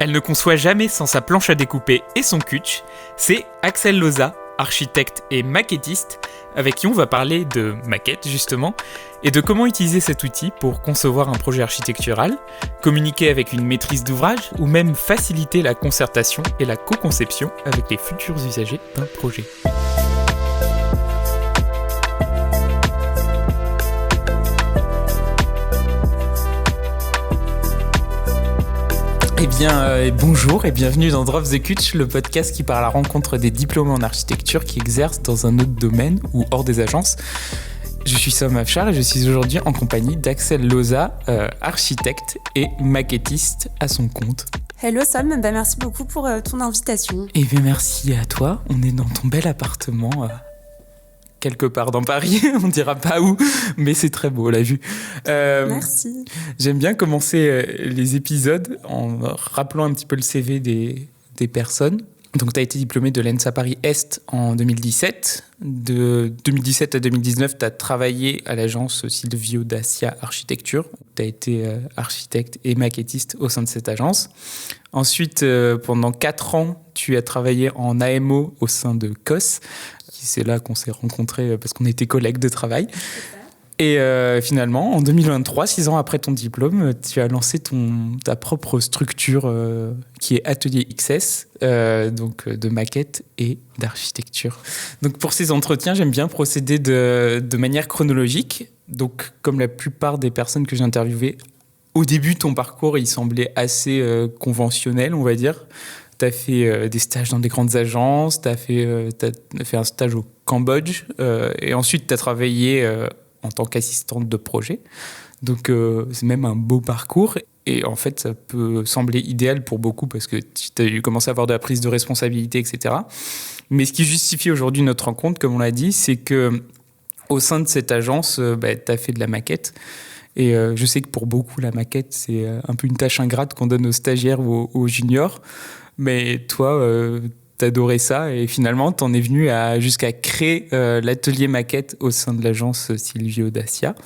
elle ne conçoit jamais sans sa planche à découper et son cutch, c'est Axel Loza, architecte et maquettiste, avec qui on va parler de maquette justement, et de comment utiliser cet outil pour concevoir un projet architectural, communiquer avec une maîtrise d'ouvrage, ou même faciliter la concertation et la co-conception avec les futurs usagers d'un projet. Eh bien, bonjour et bienvenue dans Drop the Cutch, le podcast qui part à la rencontre des diplômés en architecture qui exercent dans un autre domaine ou hors des agences. Je suis Sam Afshar et je suis aujourd'hui en compagnie d'Axel Loza, architecte et maquettiste à son compte. Hello Sam, merci beaucoup pour ton invitation. Eh bien, merci à toi. On est dans ton bel appartement, quelque part dans Paris, on dira pas où, mais c'est très beau la vue. Merci. J'aime bien commencer les épisodes en rappelant un petit peu le CV des personnes. Donc, tu as été diplômé de l'ENSA Paris Est en 2017. De 2017 à 2019, tu as travaillé à l'agence Silvio Dacia Architecture. Tu as été architecte et maquettiste au sein de cette agence. Ensuite, pendant 4 ans, tu as travaillé en AMO au sein de COS. C'est là qu'on s'est rencontrés parce qu'on était collègues de travail. Et finalement, en 2023, 6 ans après ton diplôme, tu as lancé ta propre structure qui est Atelier XS, donc de maquette et d'architecture. Donc pour ces entretiens, j'aime bien procéder de manière chronologique. Donc comme la plupart des personnes que j'ai interviewées, au début, ton parcours, il semblait assez conventionnel, on va dire. Tu as fait des stages dans des grandes agences, tu as fait un stage au Cambodge, et ensuite tu as travaillé en tant qu'assistante de projet. Donc c'est même un beau parcours. Et en fait, ça peut sembler idéal pour beaucoup parce que tu as commencé à avoir de la prise de responsabilité, etc. Mais ce qui justifie aujourd'hui notre rencontre, comme on l'a dit, c'est qu'au sein de cette agence, tu as fait de la maquette. Et je sais que pour beaucoup, la maquette, c'est un peu une tâche ingrate qu'on donne aux stagiaires ou aux juniors. Mais toi, t'adorais ça et finalement, t'en es venu jusqu'à créer l'atelier maquette au sein de l'agence Silvio Dacia.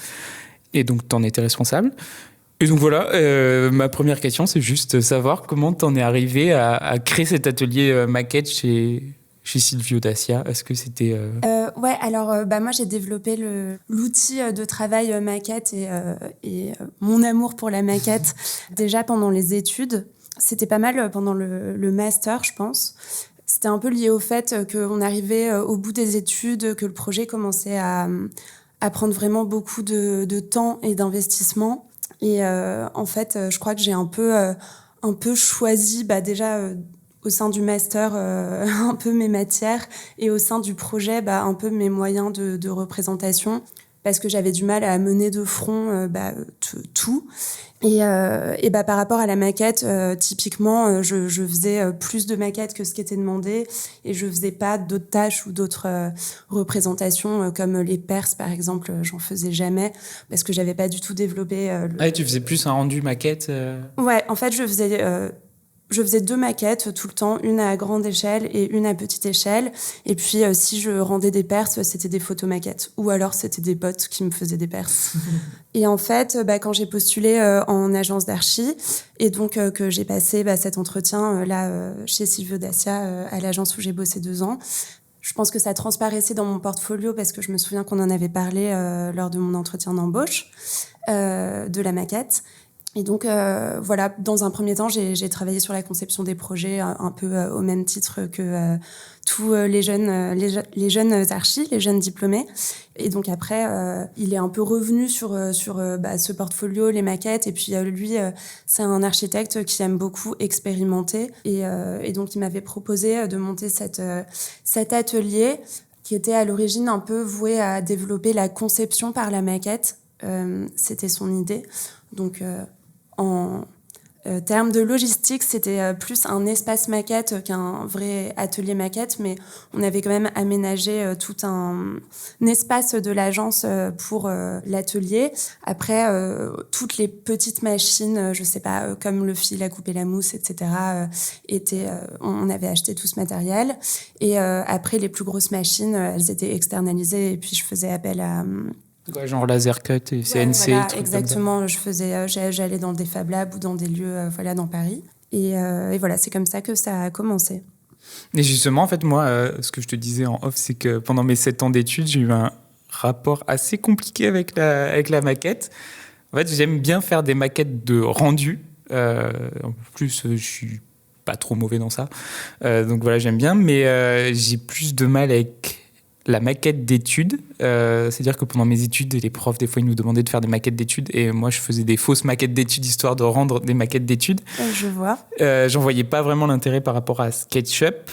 Et donc, t'en étais responsable. Et donc voilà, ma première question, c'est juste savoir comment t'en es arrivé à créer cet atelier maquette chez Silvio Dacia. Est-ce que c'était... Ouais, alors moi j'ai développé l'outil de travail maquette et mon amour pour la maquette déjà pendant les études. C'était pas mal pendant le master, je pense. C'était un peu lié au fait qu'on arrivait au bout des études, que le projet commençait à prendre vraiment beaucoup de temps et d'investissement. Et en fait, je crois que j'ai un peu choisi déjà au sein du master un peu mes matières et au sein du projet un peu mes moyens de représentation parce que j'avais du mal à mener de front tout. Et par rapport à la maquette, typiquement, je faisais plus de maquettes que ce qui était demandé et je faisais pas d'autres tâches ou d'autres représentations comme les perces, par exemple, j'en faisais jamais parce que j'avais pas du tout développé. tu faisais plus un rendu maquette Ouais, en fait, je faisais 2 maquettes tout le temps, une à grande échelle et une à petite échelle. Et puis, si je rendais des perces, c'était des photos maquettes. Ou alors, c'était des potes qui me faisaient des perces. Et en fait, quand j'ai postulé en agence d'archi, et donc que j'ai passé cet entretien chez Silvio Dacia, à l'agence où j'ai bossé 2 ans, je pense que ça transparaissait dans mon portfolio parce que je me souviens qu'on en avait parlé lors de mon entretien d'embauche de la maquette. Et donc, voilà, dans un premier temps, j'ai travaillé sur la conception des projets un peu au même titre que tous les jeunes archis, les jeunes diplômés. Et donc après, il est un peu revenu sur ce portfolio, les maquettes. Et puis lui, c'est un architecte qui aime beaucoup expérimenter. Et donc, il m'avait proposé de monter cet atelier qui était à l'origine un peu voué à développer la conception par la maquette. C'était son idée. Donc... En termes de logistique, c'était plus un espace maquette qu'un vrai atelier maquette, mais on avait quand même aménagé tout un espace de l'agence pour l'atelier. Après, toutes les petites machines, je sais pas, comme le fil à couper la mousse, etc., on avait acheté tout ce matériel. Et après, les plus grosses machines, elles étaient externalisées et puis je faisais appel à... Ouais, genre laser cut et CNC. Voilà, exactement. J'allais dans des Fab Labs ou dans des lieux dans Paris. Et voilà, c'est comme ça que ça a commencé. Et justement, en fait, moi, ce que je te disais en off, c'est que pendant mes 7 ans d'études, j'ai eu un rapport assez compliqué avec la maquette. En fait, j'aime bien faire des maquettes de rendu. En plus, je suis pas trop mauvais dans ça. Donc voilà, j'aime bien. Mais j'ai plus de mal avec la maquette d'études. C'est-à-dire que pendant mes études, les profs, des fois, ils nous demandaient de faire des maquettes d'études. Et moi, je faisais des fausses maquettes d'études, histoire de rendre des maquettes d'études. Je vois. J'en voyais pas vraiment l'intérêt par rapport à SketchUp.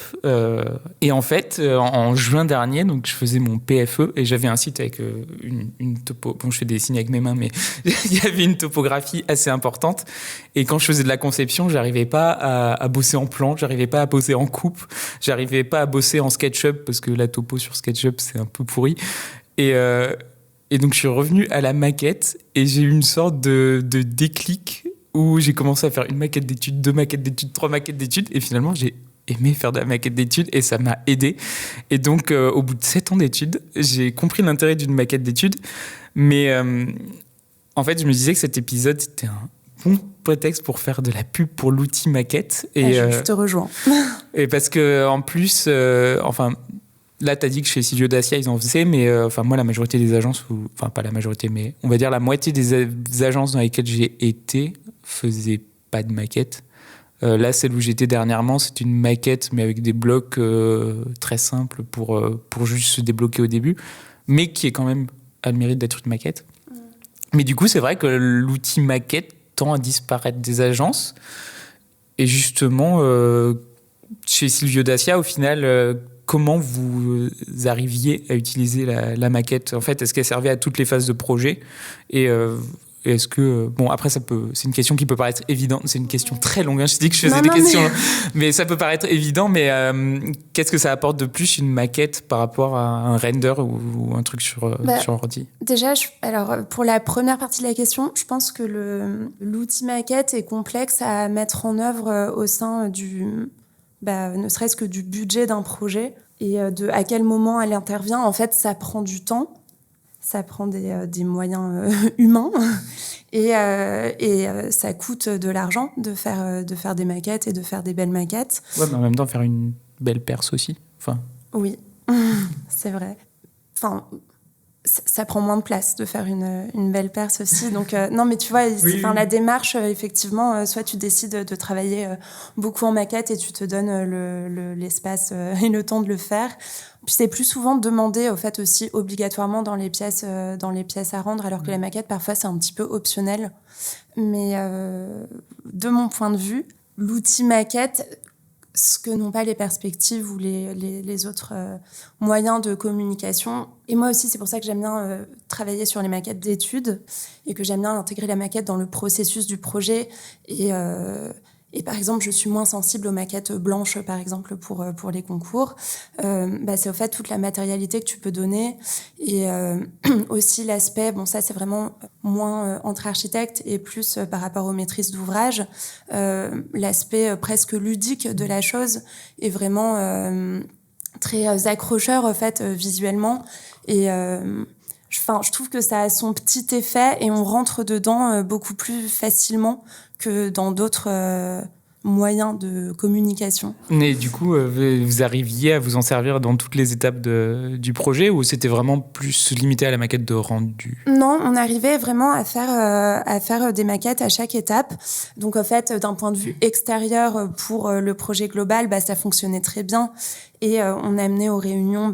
Et en fait, en juin dernier, donc, je faisais mon PFE et j'avais un site avec une topo. Bon, je fais des signes avec mes mains, mais il y avait une topographie assez importante. Et quand je faisais de la conception, j'arrivais pas à bosser en plan, j'arrivais pas à bosser en coupe, j'arrivais pas à bosser en SketchUp parce que la topo sur SketchUp, c'est un peu pourri. Et donc, je suis revenu à la maquette et j'ai eu une sorte de déclic où j'ai commencé à faire une maquette d'études, 2 maquettes d'études, 3 maquettes d'études. Et finalement, j'ai aimé faire de la maquette d'études et ça m'a aidé. Et donc, au bout de 7 ans d'études, j'ai compris l'intérêt d'une maquette d'études. Mais en fait, je me disais que cet épisode, c'était un bon prétexte pour faire de la pub pour l'outil maquette. Et, je te rejoins. Et parce que en plus, là, tu as dit que chez Silvio Dacia, ils en faisaient, mais moi, la majorité des agences, enfin, pas la majorité, mais on va dire la moitié des agences dans lesquelles j'ai été faisaient pas de maquette. Là, celle où j'étais dernièrement, c'est une maquette, mais avec des blocs très simples pour juste se débloquer au début, mais qui est quand même a le mérite d'être une maquette. Mais du coup, c'est vrai que l'outil maquette tend à disparaître des agences. Et justement, chez Silvio Dacia, au final, comment vous arriviez à utiliser la maquette ? En fait, est-ce qu'elle servait à toutes les phases de projet ? Et est-ce que... Bon, après, c'est une question qui peut paraître évidente. C'est une question très longue. Je dis que je faisais des questions. Mais ça peut paraître évident. Mais qu'est-ce que ça apporte de plus une maquette par rapport à un render ou un truc sur ordi ? Déjà, alors, pour la première partie de la question, je pense que l'outil maquette est complexe à mettre en œuvre au sein ne serait-ce que du budget d'un projet et de à quel moment elle intervient. En fait, ça prend du temps. Ça prend des moyens humains et ça coûte de l'argent de faire des maquettes et de faire des belles maquettes. Ouais, mais en même temps, faire une belle perce aussi. Oui, c'est vrai. Ça prend moins de place de faire une belle perce aussi. Donc, non, mais tu vois, la démarche, effectivement, soit tu décides de travailler beaucoup en maquette et tu te donnes l'espace et le temps de le faire. Puis c'est plus souvent demandé, au fait, aussi obligatoirement dans les pièces à rendre, alors que la maquette, parfois, c'est un petit peu optionnel. Mais de mon point de vue, l'outil maquette, ce que n'ont pas les perspectives ou les autres moyens de communication. Et moi aussi, c'est pour ça que j'aime bien travailler sur les maquettes d'études et que j'aime bien intégrer la maquette dans le processus du projet. Et par exemple, je suis moins sensible aux maquettes blanches, par exemple, pour les concours. C'est au fait toute la matérialité que tu peux donner et aussi l'aspect, ça c'est vraiment moins entre architectes et plus par rapport aux maîtrises d'ouvrage, l'aspect presque ludique de la chose est vraiment très accrocheur en fait visuellement et je trouve que ça a son petit effet et on rentre dedans beaucoup plus facilement que dans d'autres moyens de communication. Mais du coup, vous arriviez à vous en servir dans toutes les étapes du projet ou c'était vraiment plus limité à la maquette de rendu ? Non, on arrivait vraiment à faire des maquettes à chaque étape. Donc en fait, d'un point de vue extérieur pour le projet global, ça fonctionnait très bien. Et on amenait aux réunions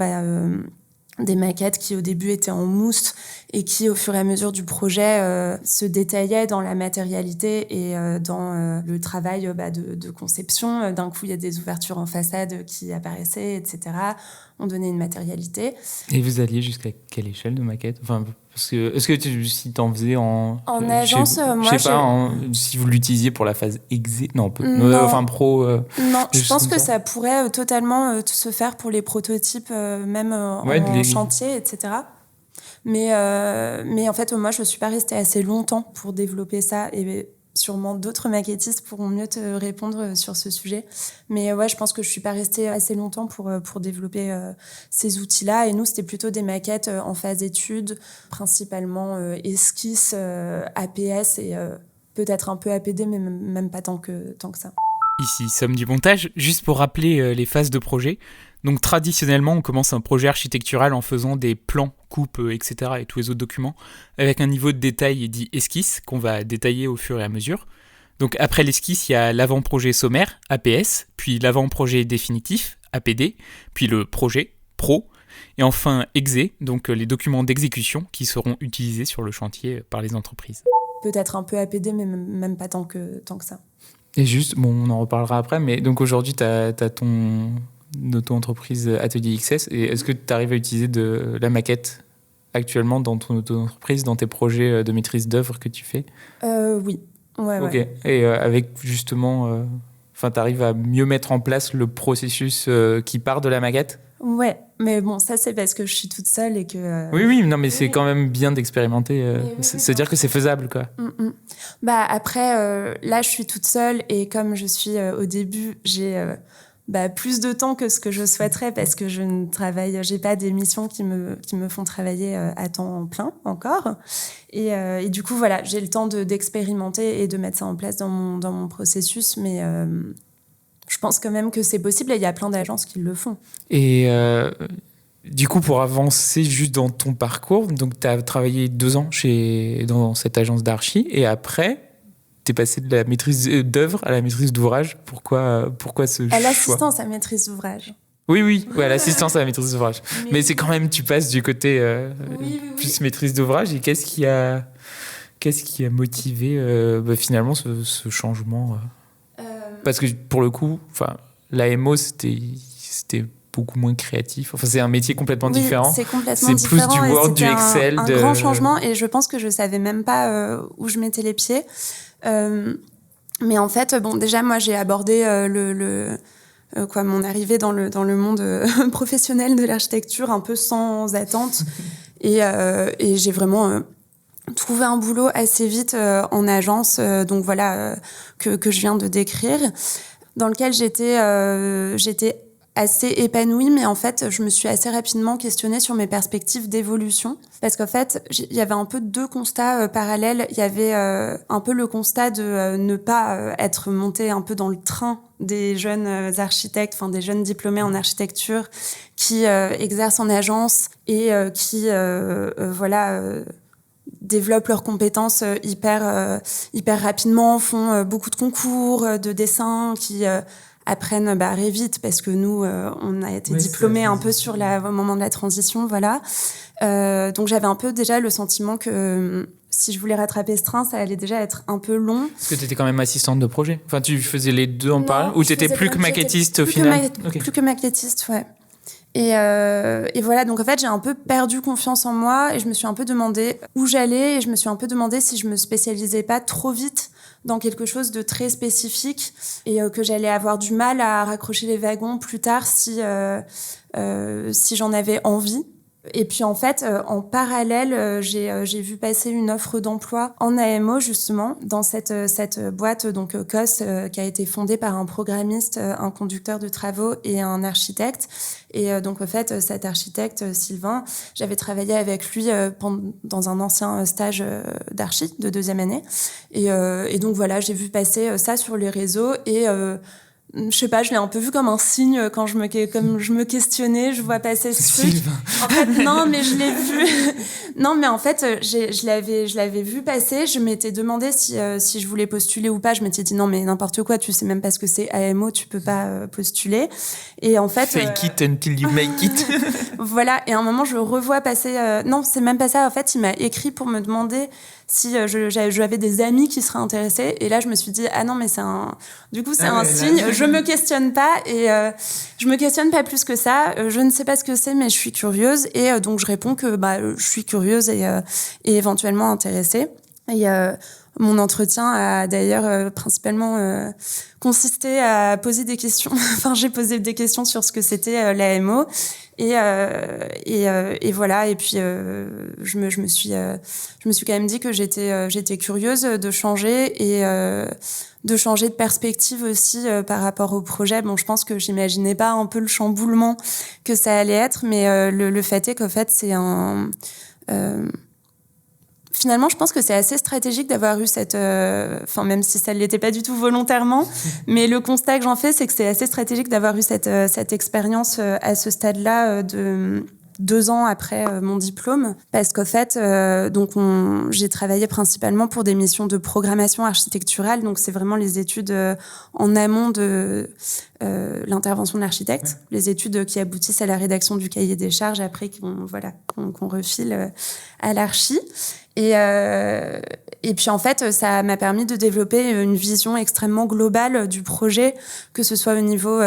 des maquettes qui au début étaient en mousse et qui au fur et à mesure du projet se détaillaient dans la matérialité et dans le travail de conception. D'un coup, il y a des ouvertures en façade qui apparaissaient, etc. On donnait une matérialité. Et vous alliez jusqu'à quelle échelle de maquette ? Parce que est-ce que si t'en faisais en agence, moi je sais pas si vous l'utilisiez pour la phase exé, pro. Non, je pense que ça pourrait totalement se faire pour les prototypes, même en chantier, etc. Mais en fait, moi, je suis pas restée assez longtemps pour développer ça et sûrement d'autres maquettistes pourront mieux te répondre sur ce sujet. Mais ouais, je pense que je suis pas restée assez longtemps pour développer ces outils-là. Et nous, c'était plutôt des maquettes en phase étude, principalement esquisse, APS et peut-être un peu APD, mais même pas tant que ça. Ici Somme du montage, juste pour rappeler les phases de projet. Donc traditionnellement, on commence un projet architectural en faisant des plans, coupes, etc. et tous les autres documents, avec un niveau de détail dit esquisse, qu'on va détailler au fur et à mesure. Donc après l'esquisse, il y a l'avant-projet sommaire, APS, puis l'avant-projet définitif, APD, puis le projet, PRO, et enfin exé, donc les documents d'exécution qui seront utilisés sur le chantier par les entreprises. Peut-être un peu APD, mais même pas tant que ça. Et juste, bon, on en reparlera après, mais donc aujourd'hui, tu as ton auto-entreprise Atelier XS, et est-ce que tu arrives à utiliser de la maquette actuellement dans ton auto-entreprise, dans tes projets de maîtrise d'œuvre que tu fais ? Oui. Ouais, ok. Ouais. Et avec justement, tu arrives à mieux mettre en place le processus qui part de la maquette ? Ouais, mais bon, ça c'est parce que je suis toute seule et que... Oui, non, mais c'est quand même bien d'expérimenter, se dire que c'est faisable, quoi. Bah après, là je suis toute seule et comme je suis au début, j'ai plus de temps que ce que je souhaiterais parce que j'ai pas des missions qui me font travailler à temps plein encore. Et du coup, voilà, j'ai le temps d'expérimenter et de mettre ça en place dans mon processus, mais je pense quand même que c'est possible et il y a plein d'agences qui le font. Et du coup, pour avancer juste dans ton parcours, donc tu as travaillé 2 ans dans cette agence d'archi et après, tu es passé de la maîtrise d'œuvre à la maîtrise d'ouvrage. Pourquoi ce choix ? À l'assistance à maîtrise d'ouvrage. Oui, à l'assistance à la maîtrise d'ouvrage. Mais c'est quand même, tu passes du côté plus maîtrise d'ouvrage. Et qu'est-ce qui a motivé finalement ce changement Parce que pour le coup, l'AMO, c'était beaucoup moins créatif. Enfin, c'est un métier complètement différent. C'est complètement différent. C'est plus du Word, du Excel. Un grand changement et je pense que je savais même pas où je mettais les pieds. Mais en fait, déjà, moi, j'ai abordé mon arrivée dans le monde professionnel de l'architecture un peu sans attente. Et j'ai vraiment trouvé un boulot assez vite en agence, que je viens de décrire, dans lequel j'étais assez épanouie, mais en fait, je me suis assez rapidement questionnée sur mes perspectives d'évolution. Parce qu'en fait, il y avait un peu 2 constats parallèles. Il y avait un peu le constat de ne pas être monté un peu dans le train des jeunes architectes, des jeunes diplômés en architecture qui exercent en agence et qui développent leurs compétences hyper rapidement, font beaucoup de concours de dessin, qui apprennent vite parce que nous, on a été diplômés un peu au moment de la transition, voilà. Donc j'avais un peu déjà le sentiment que si je voulais rattraper ce train, ça allait déjà être un peu long. Parce que tu étais quand même assistante de projet. Enfin, tu faisais les deux en parallèle ou tu étais plus que maquettiste au final ? Plus que maquettiste, ouais. Et voilà, donc en fait, j'ai un peu perdu confiance en moi et je me suis un peu demandé où j'allais et je me suis un peu demandé si je me spécialisais pas trop vite dans quelque chose de très spécifique et que j'allais avoir du mal à raccrocher les wagons plus tard si j'en avais envie. Et puis en fait, en parallèle, j'ai vu passer une offre d'emploi en AMO justement dans cette boîte donc COS qui a été fondée par un programmiste, un conducteur de travaux et un architecte. Et donc en fait, cet architecte Sylvain, j'avais travaillé avec lui dans un ancien stage d'archi de 2e année. Et donc voilà, j'ai vu passer ça sur les réseaux et je sais pas, je l'ai un peu vu comme un signe comme je me questionnais, je vois passer ce truc. En fait, non, mais je l'ai vu. Non, mais en fait, je l'avais vu passer. Je m'étais demandé si je voulais postuler ou pas. Je m'étais dit non, mais n'importe quoi, tu sais même pas ce que c'est AMO, tu peux pas postuler. Et en fait. Fake it until you make it. Voilà. Et à un moment, je revois passer. Non, c'est même pas ça. En fait, il m'a écrit pour me demander si j'avais des amis qui seraient intéressés. Et là, je me suis dit, ah non, mais c'est un signe. Je me questionne pas et je me questionne pas plus que ça. Je ne sais pas ce que c'est, mais je suis curieuse. Et donc, je réponds que je suis curieuse et éventuellement intéressée. Et mon entretien a d'ailleurs principalement consisté à poser des questions. Enfin, j'ai posé des questions sur ce que c'était l'AMO. Et voilà. Et puis je me suis quand même dit que j'étais curieuse de changer et de changer de perspective aussi par rapport au projet. Bon, je pense que j'imaginais pas un peu le chamboulement que ça allait être, mais le fait est qu'en fait c'est Finalement, je pense que c'est assez stratégique d'avoir eu cette... même si ça ne l'était pas du tout volontairement, mais le constat que j'en fais, c'est que c'est assez stratégique d'avoir eu cette expérience à ce stade-là de 2 ans après mon diplôme. Parce qu'en fait, j'ai travaillé principalement pour des missions de programmation architecturale. Donc, c'est vraiment les études en amont de l'intervention de l'architecte. Les études qui aboutissent à la rédaction du cahier des charges, après qu'on refile à l'archi. Et puis en fait, ça m'a permis de développer une vision extrêmement globale du projet, que ce soit au niveau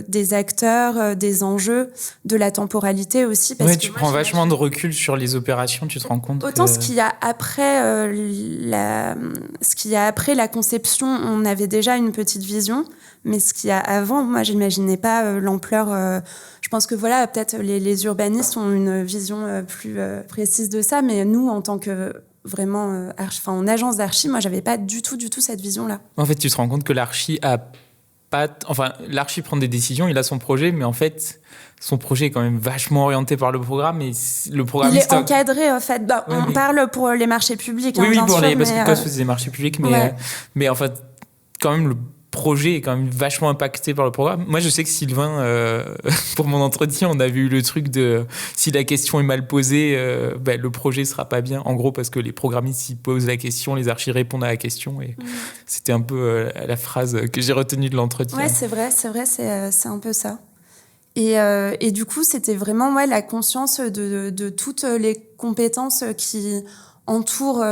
des acteurs, des enjeux, de la temporalité aussi. Parce que tu prends vachement de recul sur les opérations, tu te rends compte. Autant ce qu'il y a après la conception, on avait déjà une petite vision, mais ce qu'il y a avant, moi, j'imaginais pas l'ampleur. Je pense que peut-être les urbanistes ont une vision plus précise de ça, mais nous, en tant que vraiment en agence d'archi, moi, j'avais pas du tout cette vision-là. En fait, tu te rends compte que l'archi l'archi prend des décisions, il a son projet, mais en fait, son projet est quand même vachement orienté par le programme et le programmiste... Il est encadré, en fait. On parle pour les marchés publics, oui, bien sûr. Parce que COS faisait des marchés publics, mais en fait, quand même, le projet est quand même vachement impacté par le programme. Moi, je sais que Sylvain, pour mon entretien, on avait eu le truc de si la question est mal posée, le projet sera pas bien. En gros, parce que les programmistes, ils posent la question, les archis répondent à la question. Et c'était un peu la phrase que j'ai retenue de l'entretien. Ouais, c'est vrai, c'est un peu ça. Et du coup, c'était vraiment la conscience de toutes les compétences qui entourent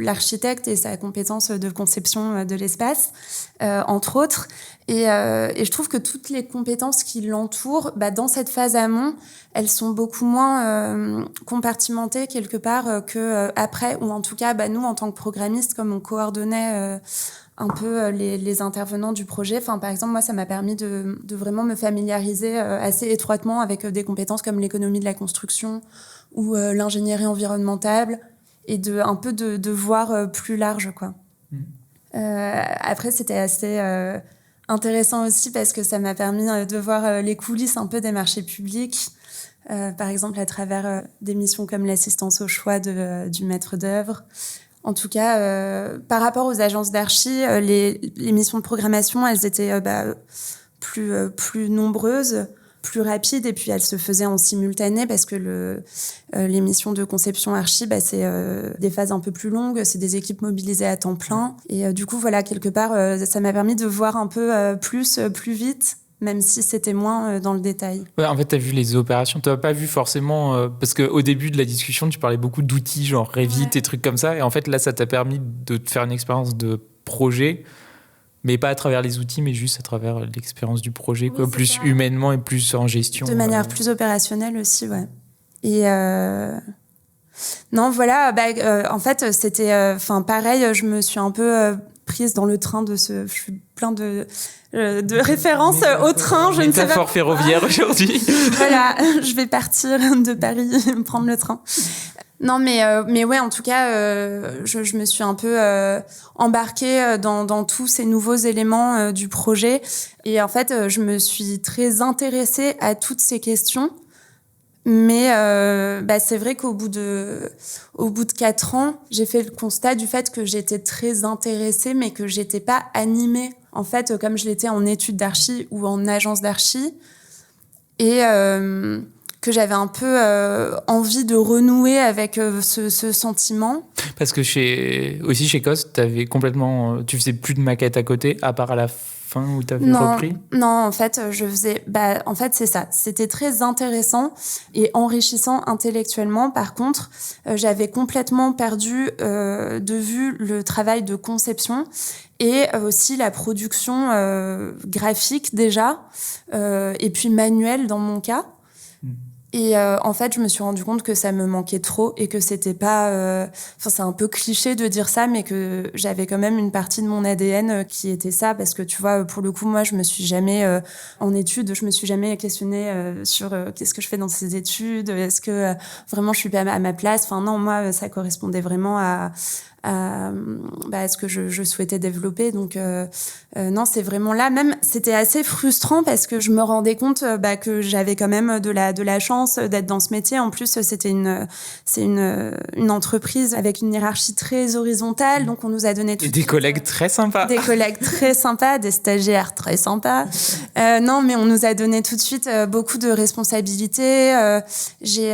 l'architecte et sa compétence de conception de l'espace, entre autres. Et je trouve que toutes les compétences qui l'entourent, dans cette phase amont, elles sont beaucoup moins compartimentées quelque part que après, ou en tout cas, nous, en tant que programmistes, comme on coordonnait un peu les intervenants du projet. Par exemple, moi, ça m'a permis de vraiment me familiariser assez étroitement avec des compétences comme l'économie de la construction ou l'ingénierie environnementale et de voir plus large, quoi. Après, c'était assez intéressant aussi parce que ça m'a permis de voir les coulisses un peu des marchés publics. Par exemple, à travers des missions comme l'assistance au choix du maître d'œuvre. En tout cas, par rapport aux agences d'archi, les missions de programmation, elles étaient plus nombreuses, plus rapides, et puis elles se faisaient en simultané parce que les missions de conception archi, c'est des phases un peu plus longues, c'est des équipes mobilisées à temps plein. Et du coup, quelque part, ça m'a permis de voir un peu plus vite, même si c'était moins dans le détail. Ouais, en fait, tu as vu les opérations, tu n'as pas vu forcément... parce qu'au début de la discussion, tu parlais beaucoup d'outils, genre Revit et trucs comme ça. Et en fait, là, ça t'a permis de te faire une expérience de projet, mais pas à travers les outils, mais juste à travers l'expérience du projet, quoi, plus ça. Humainement et plus en gestion. De manière plus opérationnelle aussi, ouais. Et... Non, voilà, en fait, c'était... pareil, je me suis un peu... prise dans le train de je suis plein de références au train, je ne sais pas. Métaphore ferroviaire aujourd'hui. Voilà, je vais partir de Paris, prendre le train. Non, mais ouais, en tout cas, je me suis un peu embarquée dans tous ces nouveaux éléments du projet. Et en fait, je me suis très intéressée à toutes ces questions. Mais c'est vrai qu'au bout de 4 ans, j'ai fait le constat du fait que j'étais très intéressée, mais que j'étais pas animée. En fait, comme je l'étais en études d'archi ou en agence d'archi, et que j'avais un peu envie de renouer avec ce sentiment. Parce que chez COS, tu faisais plus de maquettes à côté, à part à la fin où tu avais repris? Non, en fait, je faisais... en fait, c'est ça. C'était très intéressant et enrichissant intellectuellement. Par contre, j'avais complètement perdu de vue le travail de conception et aussi la production graphique déjà, et puis manuelle dans mon cas. Et en fait, je me suis rendu compte que ça me manquait trop et que c'était pas... c'est un peu cliché de dire ça, mais que j'avais quand même une partie de mon ADN qui était ça, parce que tu vois, pour le coup, moi, je me suis jamais... en études, je me suis jamais questionnée sur qu'est-ce que je fais dans ces études, est-ce que vraiment je suis pas à ma place. Non, moi, ça correspondait vraiment à à ce que je souhaitais développer. Donc non, c'est vraiment là. Même, c'était assez frustrant parce que je me rendais compte que j'avais quand même de la chance d'être dans ce métier. En plus, c'est une entreprise avec une hiérarchie très horizontale. Donc, on nous a donné et des collègues très sympas. Des collègues très sympas, des stagiaires très sympas. Non, mais on nous a donné tout de suite beaucoup de responsabilités. J'ai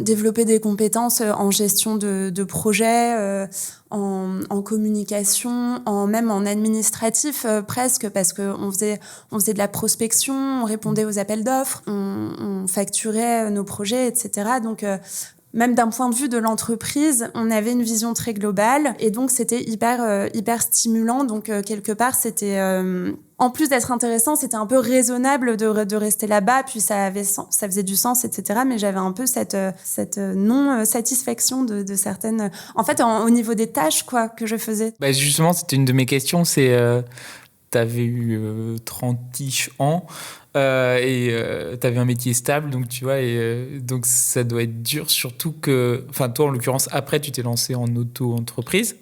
développé des compétences en gestion de projets, en communication, même en administratif presque, parce qu'on faisait de la prospection, on répondait aux appels d'offres, on facturait nos projets, etc. Donc, même d'un point de vue de l'entreprise, on avait une vision très globale et donc c'était hyper stimulant. Donc quelque part, c'était en plus d'être intéressant, c'était un peu raisonnable de rester là-bas. Puis ça faisait du sens, etc. Mais j'avais un peu cette non satisfaction de certaines. En fait, au niveau des tâches quoi que je faisais. Justement, c'était une de mes questions. C'est t'avais eu 30-ish ans. T'avais un métier stable, donc tu vois, donc ça doit être dur, surtout que, enfin toi en l'occurrence, après tu t'es lancé en auto-entreprise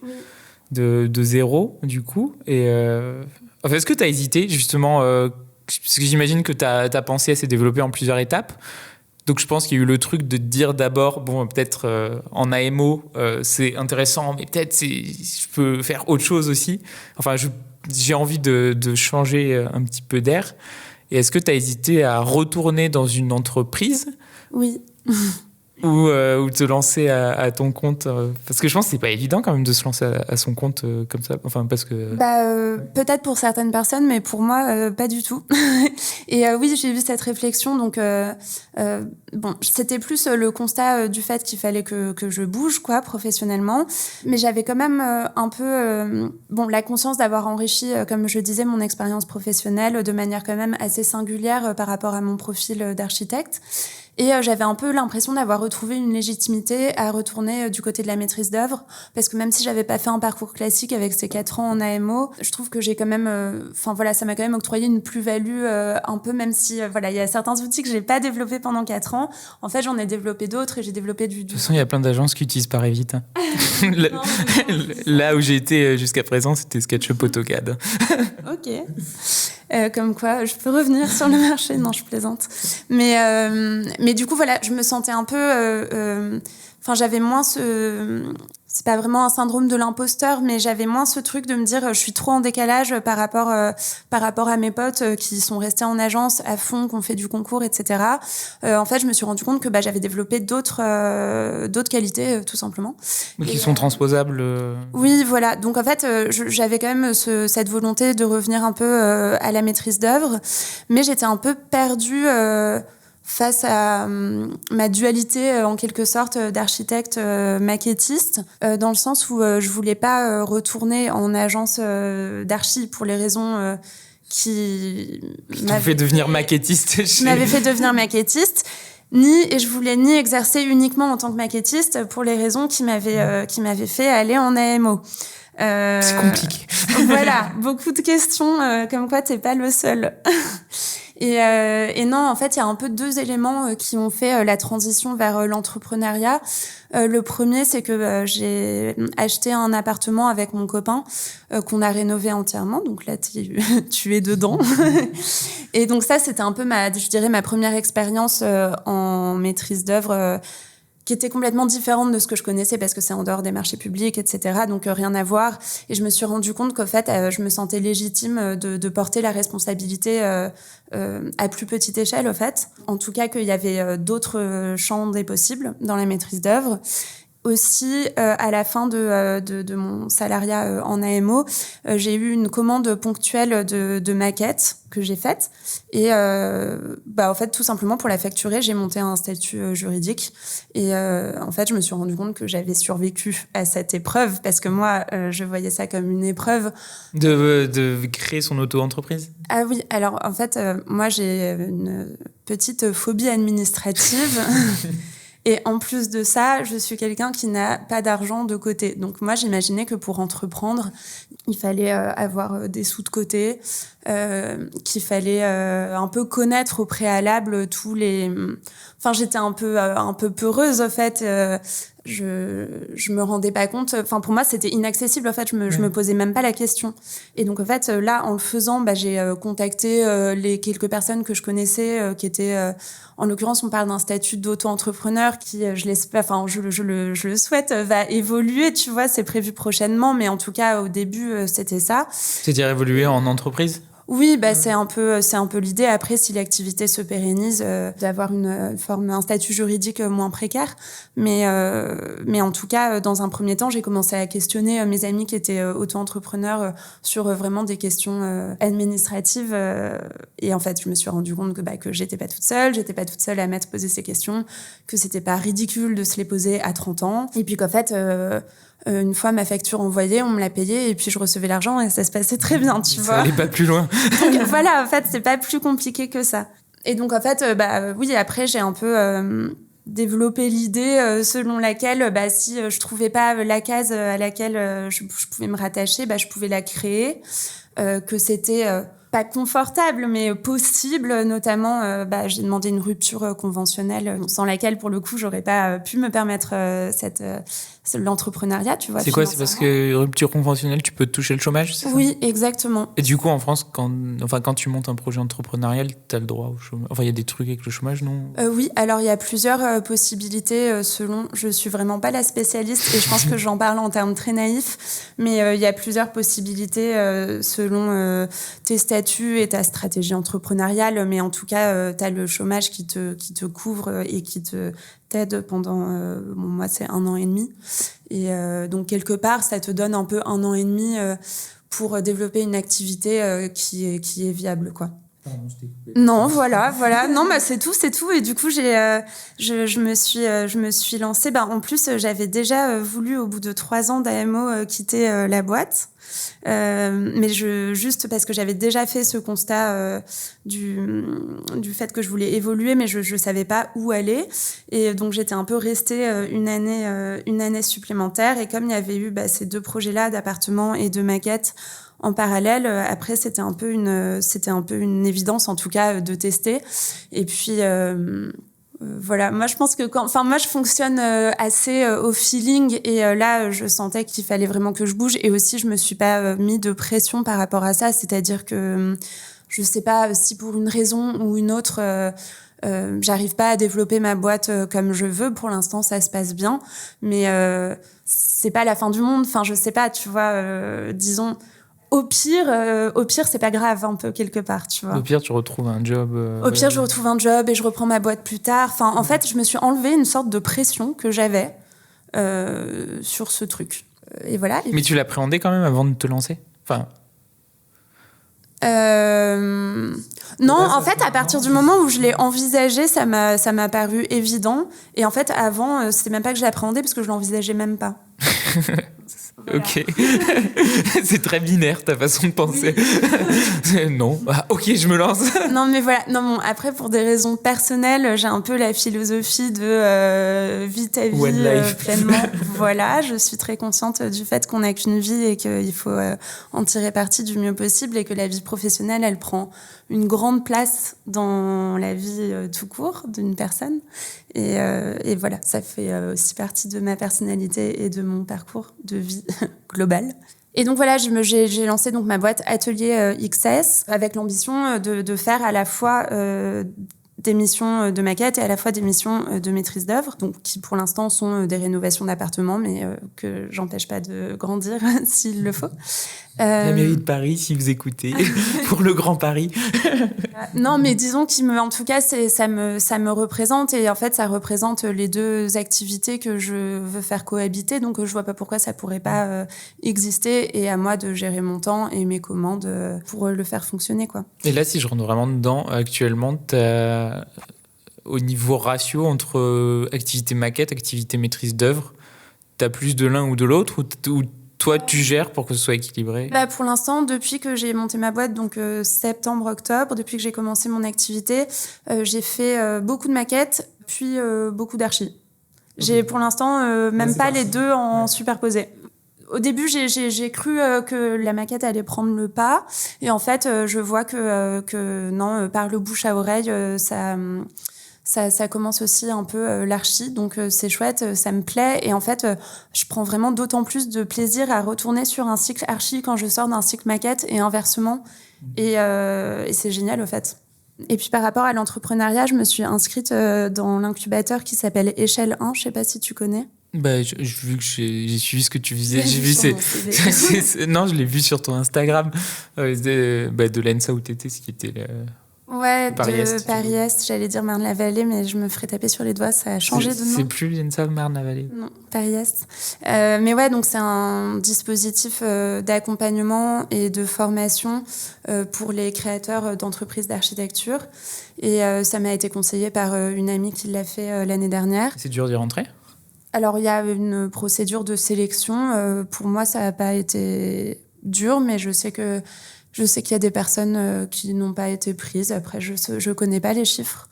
de zéro du coup, est-ce que tu as hésité justement, parce que j'imagine que ta pensée s'est développée en plusieurs étapes, donc je pense qu'il y a eu le truc de te dire d'abord, bon peut-être en AMO c'est intéressant, mais peut-être je peux faire autre chose aussi, enfin j'ai envie de changer un petit peu d'air. Et est-ce que tu as hésité à retourner dans une entreprise ? Oui. Ou te lancer à ton compte parce que je pense que c'est pas évident quand même de se lancer à son compte comme ça, enfin parce que peut-être pour certaines personnes mais pour moi pas du tout. Et oui, j'ai eu cette réflexion, donc bon, c'était plus le constat du fait qu'il fallait que je bouge quoi professionnellement, mais j'avais quand même un peu la conscience d'avoir enrichi comme je disais mon expérience professionnelle de manière quand même assez singulière par rapport à mon profil d'architecte. Et j'avais un peu l'impression d'avoir retrouvé une légitimité à retourner du côté de la maîtrise d'œuvre, parce que même si j'avais pas fait un parcours classique avec ces 4 ans en AMO, je trouve que j'ai quand même, ça m'a quand même octroyé une plus-value un peu, même si il y a certains outils que j'ai pas développés pendant 4 ans. En fait, j'en ai développé d'autres et j'ai développé du. De toute façon, il y a plein d'agences qui utilisent Parevit. Hein. Là où j'ai été jusqu'à présent, c'était SketchUp AutoCAD. Ok. Comme quoi, je peux revenir sur le marché. Non, je plaisante. Mais du coup, voilà, je me sentais un peu... j'avais moins c'est pas vraiment un syndrome de l'imposteur, mais j'avais moins ce truc de me dire je suis trop en décalage par rapport à mes potes qui sont restés en agence à fond, qui ont fait du concours, etc. En fait, je me suis rendu compte que j'avais développé d'autres qualités, tout simplement. Qui sont transposables. Oui, voilà. Donc en fait, j'avais quand même cette volonté de revenir un peu à la maîtrise d'œuvre, mais j'étais un peu perdue face à ma dualité en quelque sorte d'architecte maquettiste, dans le sens où je voulais pas retourner en agence d'archi pour les raisons qui m'avaient fait devenir maquettiste. M'avait fait devenir maquettiste. Et je voulais ni exercer uniquement en tant que maquettiste pour les raisons qui m'avaient fait aller en AMO. C'est compliqué. Voilà, beaucoup de questions, comme quoi t'es pas le seul. Et non, en fait, il y a un peu 2 éléments qui ont fait la transition vers l'entrepreneuriat. Le premier, c'est que j'ai acheté un appartement avec mon copain qu'on a rénové entièrement. Donc là, tu es dedans. Et donc ça, c'était un peu ma première expérience en maîtrise d'œuvre qui était complètement différente de ce que je connaissais parce que c'est en dehors des marchés publics, etc. Donc rien à voir. Et je me suis rendu compte qu'en fait, je me sentais légitime de porter la responsabilité à plus petite échelle, au fait. En tout cas, qu'il y avait d'autres champs des possibles dans la maîtrise d'œuvre. Aussi, à la fin de mon salariat en AMO, j'ai eu une commande ponctuelle de maquettes que j'ai faite. Et en fait, tout simplement, pour la facturer, j'ai monté un statut juridique. Et en fait, je me suis rendu compte que j'avais survécu à cette épreuve parce que moi, je voyais ça comme une épreuve. De créer son auto-entreprise ? Ah oui, alors en fait, moi, j'ai une petite phobie administrative. Et en plus de ça, je suis quelqu'un qui n'a pas d'argent de côté. Donc moi, j'imaginais que pour entreprendre, il fallait avoir des sous de côté, qu'il fallait un peu connaître au préalable tous les... Enfin, j'étais un peu peureuse, en fait. je me rendais pas compte. Enfin, pour moi, c'était inaccessible. En fait, je me posais même pas la question. Et donc, en fait, là, en le faisant, j'ai contacté les quelques personnes que je connaissais, qui étaient, en l'occurrence, on parle d'un statut d'auto-entrepreneur qui, je l'espère, enfin, je le souhaite, va évoluer. Tu vois, c'est prévu prochainement, mais en tout cas, au début, c'était ça. C'est-à-dire évoluer en entreprise? Oui, c'est un peu l'idée. Après, si l'activité se pérennise, d'avoir un statut juridique moins précaire. Mais en tout cas, dans un premier temps, j'ai commencé à questionner mes amis qui étaient auto-entrepreneurs sur vraiment des questions administratives. Et en fait, je me suis rendu compte que j'étais pas toute seule à m'être posé ces questions, que c'était pas ridicule de se les poser à 30 ans. Et puis qu'en fait, une fois ma facture envoyée, on me l'a payée et puis je recevais l'argent et ça se passait très bien, tu vois. Ça allait pas plus loin. Donc voilà, en fait, c'est pas plus compliqué que ça. Et donc en fait, oui, après j'ai un peu développé l'idée selon laquelle si je trouvais pas la case à laquelle je pouvais me rattacher, je pouvais la créer, que c'était pas confortable mais possible, notamment j'ai demandé une rupture conventionnelle sans laquelle pour le coup j'aurais pas pu me permettre l'entrepreneuriat, tu vois. C'est quoi? C'est parce que rupture conventionnelle, tu peux toucher le chômage, c'est ça? Oui, exactement. Et du coup, en France, quand tu montes un projet entrepreneurial, t'as le droit au chômage. Enfin, il y a des trucs avec le chômage, non? Oui, alors il y a plusieurs possibilités selon. Je suis vraiment pas la spécialiste et je pense que j'en parle en termes très naïfs, mais il y a plusieurs possibilités selon tes statuts et ta stratégie entrepreneuriale. Mais en tout cas, t'as le chômage qui te couvre et qui t'aide pendant, moi c'est 1 an et demi. Et donc quelque part, ça te donne un peu 1 an et demi pour développer une activité qui est viable, quoi. Pardon, je t'ai coupé. Non, voilà. Non, c'est tout. Et du coup, je me suis lancée. En plus, j'avais déjà voulu, au bout de 3 ans d'AMO, quitter la boîte. Mais juste parce que j'avais déjà fait ce constat du fait que je voulais évoluer, mais je savais pas où aller. Et donc, j'étais un peu restée une année supplémentaire. Et comme il y avait eu ces 2 projets-là d'appartement et de maquette en parallèle, après c'était un peu une évidence en tout cas de tester. Et puis voilà, moi je pense que moi je fonctionne assez au feeling et là je sentais qu'il fallait vraiment que je bouge et aussi je me suis pas mis de pression par rapport à ça, c'est-à-dire que je sais pas si pour une raison ou une autre j'arrive pas à développer ma boîte comme je veux. Pour l'instant, ça se passe bien, mais c'est pas la fin du monde. Enfin, je sais pas, tu vois. Disons, au pire, c'est pas grave, un peu quelque part, tu vois. Au pire, tu retrouves un job. Au pire, je retrouve un job et je reprends ma boîte plus tard. Enfin, en fait, je me suis enlevé une sorte de pression que j'avais sur ce truc. Et voilà. Mais tu l'appréhendais quand même avant de te lancer? Enfin. Non, en fait, à partir du moment où je l'ai envisagé, ça m'a paru évident. Et en fait, avant, c'était même pas que je l'appréhendais parce que je l'envisageais même pas. Voilà. Ok. C'est très binaire ta façon de penser. Oui. Non. Ah, ok, je me lance. Non, mais voilà. Non, bon, après, pour des raisons personnelles, j'ai un peu la philosophie de vis ta vie pleinement. Voilà, je suis très consciente du fait qu'on n'a qu'une vie et qu'il faut en tirer parti du mieux possible et que la vie professionnelle, elle prend une grande place dans la vie tout court d'une personne. Et voilà, ça fait aussi partie de ma personnalité et de mon parcours de vie global. Et donc voilà, j'ai lancé donc ma boîte Atelier XS avec l'ambition de faire à la fois des missions de maquette et à la fois des missions de maîtrise d'œuvre, donc qui pour l'instant sont des rénovations d'appartements, mais que j'empêche pas de grandir s'il le faut. La mairie de Paris, si vous écoutez, pour le Grand Paris. Non, mais disons en tout cas, ça me représente et en fait, ça représente les 2 activités que je veux faire cohabiter, donc je vois pas pourquoi ça pourrait pas exister et à moi de gérer mon temps et mes commandes pour le faire fonctionner, quoi. Et là, si je rentre vraiment dedans, actuellement, au niveau ratio entre activité maquette, activité maîtrise d'œuvre, t'as plus de l'un ou de l'autre ou toi, tu gères pour que ce soit équilibré? Pour l'instant, depuis que j'ai monté ma boîte, donc septembre-octobre, depuis que j'ai commencé mon activité, j'ai fait beaucoup de maquettes, puis beaucoup d'archi. J'ai pour l'instant même pas les 2 en superposé. Au début, j'ai cru que la maquette allait prendre le pas. Et en fait, je vois que non, par le bouche à oreille, ça commence aussi un peu l'archi, donc c'est chouette, ça me plaît. Et en fait, je prends vraiment d'autant plus de plaisir à retourner sur un cycle archi quand je sors d'un cycle maquette et inversement. Et c'est génial, au fait. Et puis par rapport à l'entrepreneuriat, je me suis inscrite dans l'incubateur qui s'appelle Échelle 1, je sais pas si tu connais. Bah, vu que j'ai suivi ce que tu faisais, j'ai vu sur non, je l'ai vu sur ton Instagram de l'ENSA où t'étais, ce qui était Ouais, Paris-Est, de Paris-Est, j'allais dire Marne-la-Vallée, mais je me ferais taper sur les doigts, ça a changé de nom. C'est plus l'ENSA Marne-la-Vallée. Non, Paris-Est. Mais ouais, donc c'est un dispositif d'accompagnement et de formation pour les créateurs d'entreprises d'architecture. Et ça m'a été conseillé par une amie qui l'a fait l'année dernière. C'est dur d'y rentrer ? Alors, il y a une procédure de sélection. Pour moi, ça n'a pas été dur, mais je sais qu'il y a des personnes qui n'ont pas été prises. Après, je connais pas les chiffres.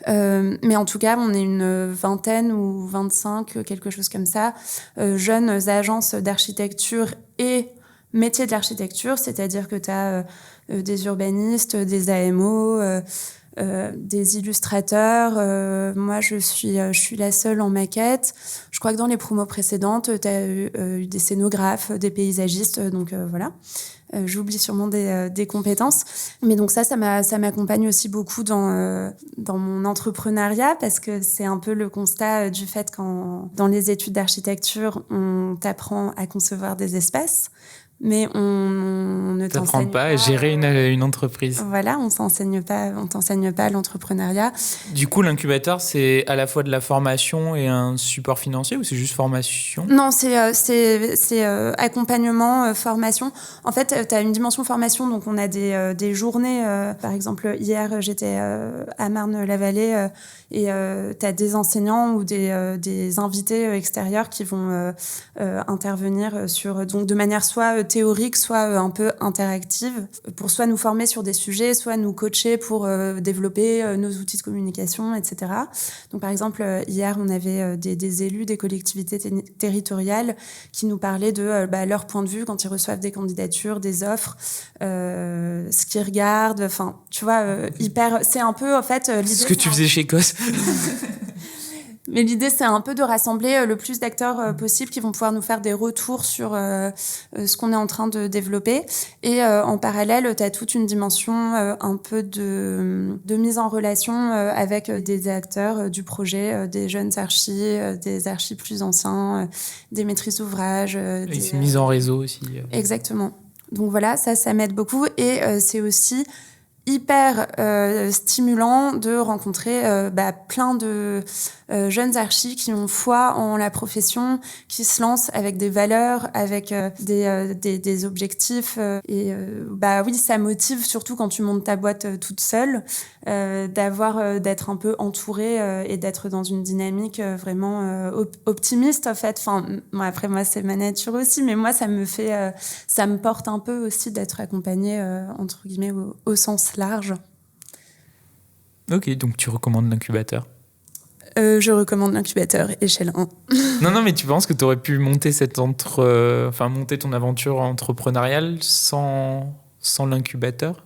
Mais en tout cas, on est une vingtaine ou 25, quelque chose comme ça, jeunes agences d'architecture et métiers de l'architecture, c'est-à-dire que tu as des urbanistes, des AMO, des illustrateurs. Moi, je suis la seule en maquette. Je crois que dans les promos précédentes, tu as eu des scénographes, des paysagistes, donc voilà. J'oublie sûrement des compétences. Mais donc ça m'accompagne aussi beaucoup dans mon entrepreneuriat, parce que c'est un peu le constat du fait qu'en dans les études d'architecture, on t'apprend à concevoir des espaces, mais on ne t'enseigne pas à gérer une entreprise. Voilà, on t'enseigne pas l'entrepreneuriat. Du coup, l'incubateur, c'est à la fois de la formation et un support financier, ou c'est juste formation ? Non, c'est accompagnement, formation. En fait, tu as une dimension formation, donc on a des journées. Par exemple, hier, j'étais à Marne-la-Vallée et tu as des enseignants ou des invités extérieurs qui vont intervenir donc de manière soit théorique, soit un peu interactive, pour soit nous former sur des sujets, soit nous coacher pour développer nos outils de communication, etc. Donc, par exemple, hier, on avait des élus des collectivités territoriales qui nous parlaient de leur point de vue quand ils reçoivent des candidatures, des offres, ce qu'ils regardent. Enfin, tu vois, c'est un peu, en fait... l'idée, ce que tu faisais chez COS. Mais l'idée, c'est un peu de rassembler le plus d'acteurs possible qui vont pouvoir nous faire des retours sur ce qu'on est en train de développer. Et en parallèle, tu as toute une dimension un peu de mise en relation avec des acteurs du projet, des jeunes archis, des archis plus anciens, des maîtrises d'ouvrage. Des mises en réseau aussi. Exactement. Donc voilà, ça m'aide beaucoup. Et c'est aussi hyper stimulant de rencontrer plein de jeunes archis qui ont foi en la profession, qui se lancent avec des valeurs, avec des objectifs. Oui, ça motive, surtout quand tu montes ta boîte toute seule, d'être un peu entourée et d'être dans une dynamique vraiment optimiste, en fait. Enfin, après, moi, c'est ma nature aussi, mais moi, ça me porte un peu aussi d'être accompagnée, entre guillemets, au sens large. Ok, donc tu recommandes l'incubateur ? Je recommande l'incubateur Échelle 1. Non, mais tu penses que tu aurais pu monter monter ton aventure entrepreneuriale sans l'incubateur ?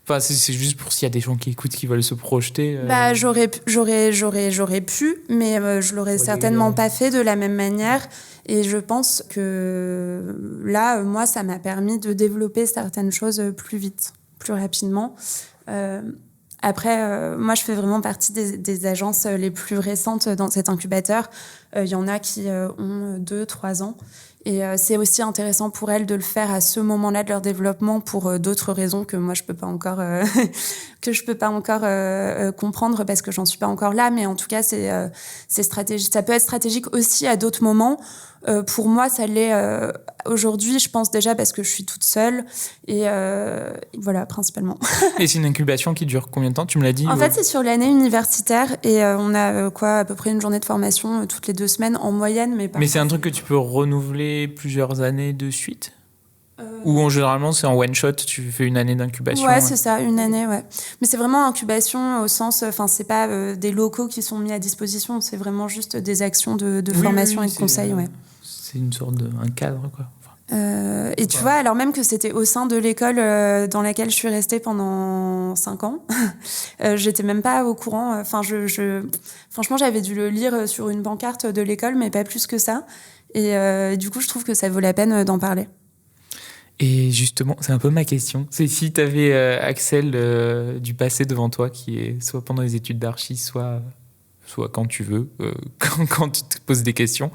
Enfin, c'est juste pour s'il y a des gens qui écoutent, qui veulent se projeter. J'aurais pu, mais je l'aurais certainement pas fait de la même manière. Et je pense que là, moi, ça m'a permis de développer certaines choses plus vite, plus rapidement. Après, moi, je fais vraiment partie des agences les plus récentes dans cet incubateur. Il y en a qui ont 2-3 ans. Et c'est aussi intéressant pour elles de le faire à ce moment-là de leur développement pour d'autres raisons que moi, je peux pas encore comprendre parce que j'en suis pas encore là. Mais en tout cas, c'est stratégique. Ça peut être stratégique aussi à d'autres moments. Pour moi, ça l'est aujourd'hui, je pense déjà parce que je suis toute seule. Et voilà, principalement. Et c'est une incubation qui dure combien de temps ? Tu me l'as dit ? En fait, c'est sur l'année universitaire et on a à peu près une journée de formation toutes les 2 semaines en moyenne. Mais c'est un truc que tu peux renouveler plusieurs années de suite ? Ou généralement, c'est en one-shot, tu fais une année d'incubation ? Ouais, c'est ça, une année, ouais. Mais c'est vraiment incubation au sens... Enfin, c'est pas des locaux qui sont mis à disposition, c'est vraiment juste des actions de formation et de conseil, ouais. C'est une sorte un cadre, quoi. Et tu vois, alors même que c'était au sein de l'école dans laquelle je suis restée pendant 5 ans, j'étais même pas au courant. Enfin, franchement, j'avais dû le lire sur une pancarte de l'école, mais pas plus que ça. Et du coup, je trouve que ça vaut la peine d'en parler. Et justement, c'est un peu ma question. C'est si tu avais Axel du passé devant toi, qui est soit pendant les études d'archi, soit quand tu veux, quand tu te poses des questions,